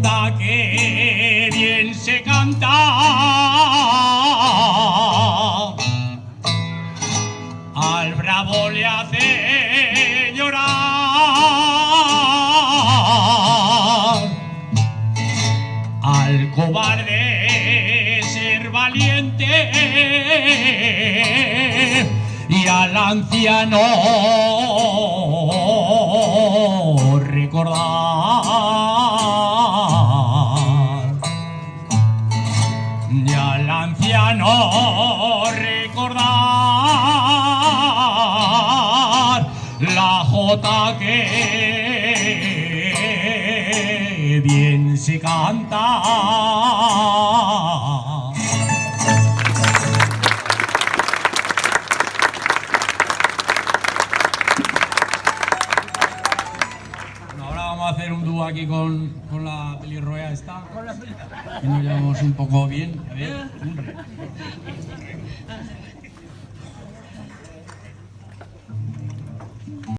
jota que bien se canta, al bravo le hace llorar, al cobarde ser valiente y al anciano recordar, y al anciano recordar la jota que bien se canta. Vamos a hacer un dúo aquí con la pelirroya esta. Y nos llevamos un poco bien. A ver,